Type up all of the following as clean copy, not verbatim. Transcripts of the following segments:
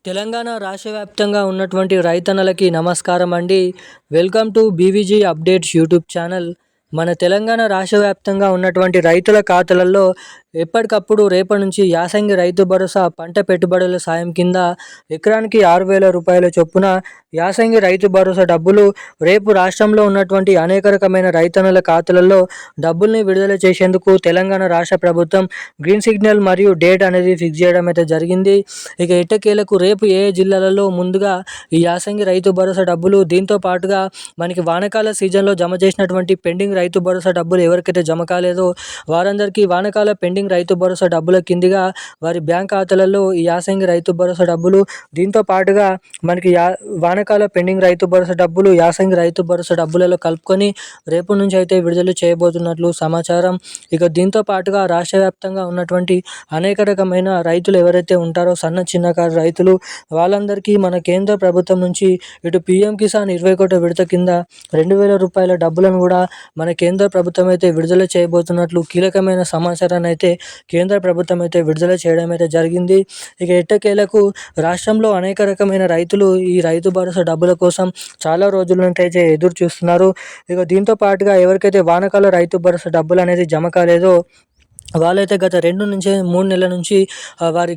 తెలంగాణ రాష్ట్ర వ్యాప్తంగా ఉన్నటువంటి రైతన్నలకి నమస్కారం అండి. Welcome to BVG updates YouTube channel. మన తెలంగాణ రాష్ట్ర వ్యాప్తంగా ఉన్నటువంటి రైతుల ఖాతాలలో ఎప్పటికప్పుడు రేపటి నుంచి యాసంగి రైతు భరోసా పంట పెట్టుబడుల సాయం కింద ఎకరానికి 6,000 రూపాయల చొప్పున యాసంగి రైతు భరోసా డబ్బులు రేపు రాష్ట్రంలో ఉన్నటువంటి అనేక రకమైన రైతన్నల ఖాతాలలో డబ్బుల్ని విడుదల చేసేందుకు తెలంగాణ రాష్ట్ర ప్రభుత్వం గ్రీన్ సిగ్నల్ మరియు డేట్ అనేది ఫిక్స్ చేయడం అయితే జరిగింది. ఇక ఎట్టకేలకు రేపు ఏ జిల్లాలలో ముందుగా ఈ యాసంగి రైతు భరోసా డబ్బులు, దీంతో పాటుగా మనకి వానాకాల సీజన్లో జమ చేసినటువంటి పెండింగ్ రైతు భరోసా డబ్బులు ఎవరికైతే జమ కాలేదో వారందరికీ వానాకాల పెండింగ్ రైతు భరోసా డబ్బుల కిందిగా వారి బ్యాంక్ ఖాతాలలో ఈ యాసంగి రైతు భరోసా డబ్బులు, దీంతో పాటుగా మనకి వానాకాల పెండింగ్ రైతు భరోసా డబ్బులు యాసంగి రైతు భరోసా డబ్బులలో కలుపుకొని రేపు నుంచి అయితే విడుదల చేయబోతున్నట్లు సమాచారం. ఇక దీంతో పాటుగా రాష్ట్ర వ్యాప్తంగా ఉన్నటువంటి అనేక రకమైన రైతులు ఎవరైతే ఉంటారో సన్న చిన్నకారు రైతులు, వాళ్ళందరికీ మన కేంద్ర ప్రభుత్వం నుంచి ఇటు పీఎం కిసాన్ 21 విడత కింద 2,000 రూపాయల డబ్బులను కూడా మన కేంద్ర ప్రభుత్వం అయితే విడుదల చేయబోతున్నట్లు కీలకమైన సమాచారాన్ని అయితే కేంద్ర ప్రభుత్వం అయితే విడుదల చేయడం అయితే జరిగింది. ఇక ఎట్టకేలకు రాష్ట్రంలో అనేక రకమైన రైతులు ఈ రైతు భరోసా డబ్బుల కోసం చాలా రోజుల నుంచి అయితే ఎదురు చూస్తున్నారు. ఇక దీంతో పాటుగా ఎవరికైతే వానాకాల రైతు భరోసా డబ్బులు అనేది జమ కాలేదో వాళ్ళైతే గత 2-3 నెలల నుంచి వారి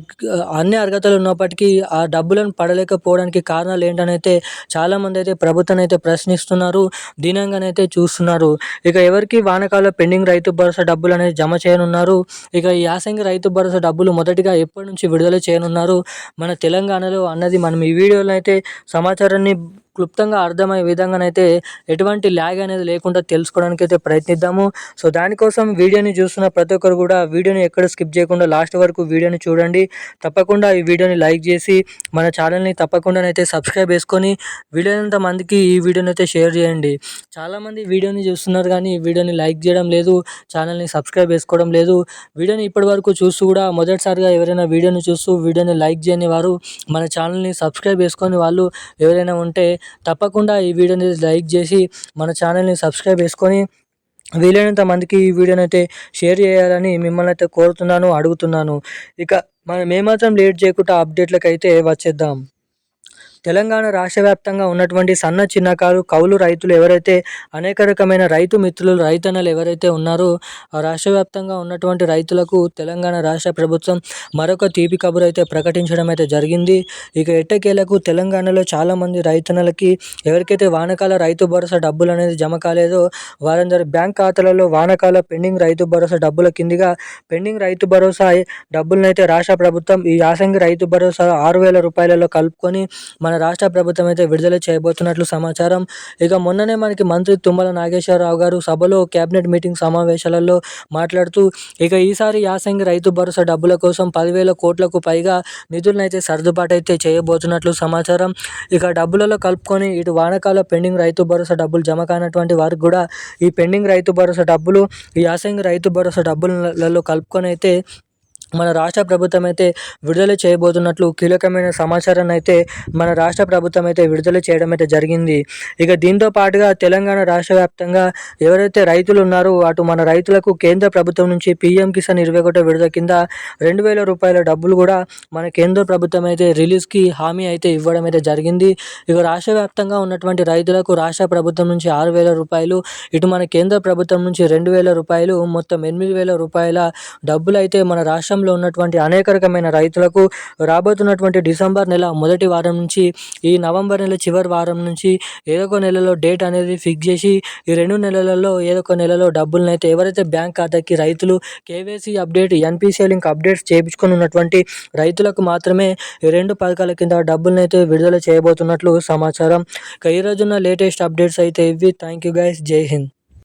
అన్ని అర్హతలు ఉన్నప్పటికీ ఆ డబ్బులను పడలేకపోవడానికి కారణాలు ఏంటనైతే చాలామంది అయితే ప్రభుత్వాన్ని అయితే ప్రశ్నిస్తున్నారు, దీనంగానైతే చూస్తున్నారు. ఇక ఎవరికి వానాకాల పెండింగ్ రైతు భరోసా డబ్బులు అనేది జమ చేయనున్నారు, ఇక ఈ యాసంగి రైతు భరోసా డబ్బులు మొదటిగా ఎప్పటి నుంచి విడుదల చేయనున్నారు మన తెలంగాణలో అన్నది మనం ఈ వీడియోలో అయితే సమాచారాన్ని క్లుప్తంగా అర్థమయ్యే విధంగానైతే ఎటువంటి ల్యాగ్ అనేది లేకుండా తెలుసుకోవడానికి అయితే ప్రయత్నిద్దాము. సో దానికోసం వీడియోని చూస్తున్న ప్రతి ఒక్కరు కూడా వీడియోని ఎక్కడ స్కిప్ చేయకుండా లాస్ట్ వరకు వీడియోని చూడండి. తప్పకుండా ఈ వీడియోని లైక్ చేసి మన ఛానల్ని తప్పకుండానైతే సబ్స్క్రైబ్ చేసుకొని వీడియోనంత మందికి ఈ వీడియోని అయితే షేర్ చేయండి. చాలామంది వీడియోని చూస్తున్నారు కానీ ఈ వీడియోని లైక్ చేయడం లేదు, ఛానల్ని సబ్స్క్రైబ్ చేసుకోవడం లేదు. వీడియోని ఇప్పటివరకు చూస్తూ కూడా మొదటిసారిగా ఎవరైనా వీడియోని చూస్తూ వీడియోని లైక్ చేయని వారు మన ఛానల్ని సబ్స్క్రైబ్ చేసుకొని వాళ్ళు ఎవరైనా ఉంటే తప్పకుండా ఈ వీడియోని లైక్ చేసి మన ఛానల్ని సబ్స్క్రైబ్ చేసుకొని వీలైనంత మందికి ఈ వీడియోని అయితే షేర్ చేయాలని మిమ్మల్ని అయితే కోరుతున్నాను, అడుగుతున్నాను. ఇక మనం ఏమాత్రం లేట్ చేయకుండా అప్డేట్లకు అయితే వచ్చేద్దాం. తెలంగాణ రాష్ట్ర వ్యాప్తంగా ఉన్నటువంటి సన్న చిన్నకారు కౌలు రైతులు ఎవరైతే అనేక రకమైన రైతు మిత్రులు రైతన్నలు ఎవరైతే ఉన్నారో ఆ రాష్ట్ర వ్యాప్తంగా ఉన్నటువంటి రైతులకు తెలంగాణ రాష్ట్ర ప్రభుత్వం మరొక తీపి కబురు అయితే ప్రకటించడం అయితే జరిగింది. ఇక ఎట్టకేలకు తెలంగాణలో చాలామంది రైతన్నలకి ఎవరికైతే వానాకాల రైతు భరోసా డబ్బులు అనేది జమ కాలేదో వారందరి బ్యాంక్ ఖాతాలలో వానాకాల పెండింగ్ రైతు భరోసా డబ్బుల కిందిగా పెండింగ్ రైతు భరోసా డబ్బులనైతే రాష్ట్ర ప్రభుత్వం ఈ యాసంగి రైతు భరోసా 6,000 రూపాయలలో కలుపుకొని మన రాష్ట్ర ప్రభుత్వం అయితే విడుదల చేయబోతున్నట్లు సమాచారం. ఇక మొన్ననే మనకి మంత్రి తుమ్మల నాగేశ్వరరావు గారు సభలో కేబినెట్ మీటింగ్ సమావేశాలలో మాట్లాడుతూ ఇక ఈసారి యాసంగి రైతు భరోసా డబ్బుల కోసం 10,000 కోట్లకు పైగా నిధులను అయితే సర్దుబాటు అయితే చేయబోతున్నట్లు సమాచారం. ఇక డబ్బులలో కలుపుకొని ఇటు వానాకాల పెండింగ్ రైతు భరోసా డబ్బులు జమ కానటువంటి వారికి కూడా ఈ పెండింగ్ రైతు భరోసా డబ్బులు ఈ యాసంగి రైతు భరోసా డబ్బులలో కలుపుకొని అయితే మన రాష్ట్ర ప్రభుత్వం అయితే విడుదల చేయబోతున్నట్లు కీలకమైన సమాచారాన్ని అయితే మన రాష్ట్ర ప్రభుత్వం అయితే విడుదల చేయడం అయితే జరిగింది. ఇక దీంతో పాటుగా తెలంగాణ రాష్ట్ర వ్యాప్తంగా ఎవరైతే రైతులు ఉన్నారో అటు మన రైతులకు కేంద్ర ప్రభుత్వం నుంచి పీఎం కిసాన్ 21 విడత కింద 2,000 రూపాయల డబ్బులు కూడా మన కేంద్ర ప్రభుత్వం అయితే రిలీజ్కి హామీ అయితే ఇవ్వడం అయితే జరిగింది. ఇక రాష్ట్ర వ్యాప్తంగా ఉన్నటువంటి రైతులకు రాష్ట్ర ప్రభుత్వం నుంచి 6,000 రూపాయలు, ఇటు మన కేంద్ర ప్రభుత్వం నుంచి 2,000 రూపాయలు, మొత్తం 8,000 రూపాయల డబ్బులు అయితే మన రాష్ట్రం ఉన్నటువంటి అనేక రకమైన రైతులకు రాబోతున్నటువంటి డిసెంబర్ నెల మొదటి వారం నుంచి ఈ నవంబర్ నెల చివరి వారం నుంచి ఏదో ఒక నెలలో డేట్ అనేది ఫిక్స్ చేసి ఈ 2 నెలలలో ఏదో ఒక నెలలో డబ్బులను అయితే ఎవరైతే బ్యాంక్ ఖాతాకి రైతులు KYC update, NPCI link updates చేయించుకొని ఉన్నటువంటి రైతులకు మాత్రమే ఈ 2 పథకాల కింద డబ్బులను అయితే విడుదల చేయబోతున్నట్లు సమాచారం. ఇక ఈ రోజున్న లేటెస్ట్ అప్డేట్స్ అయితే ఇవి. Thank you guys. జై హింద్.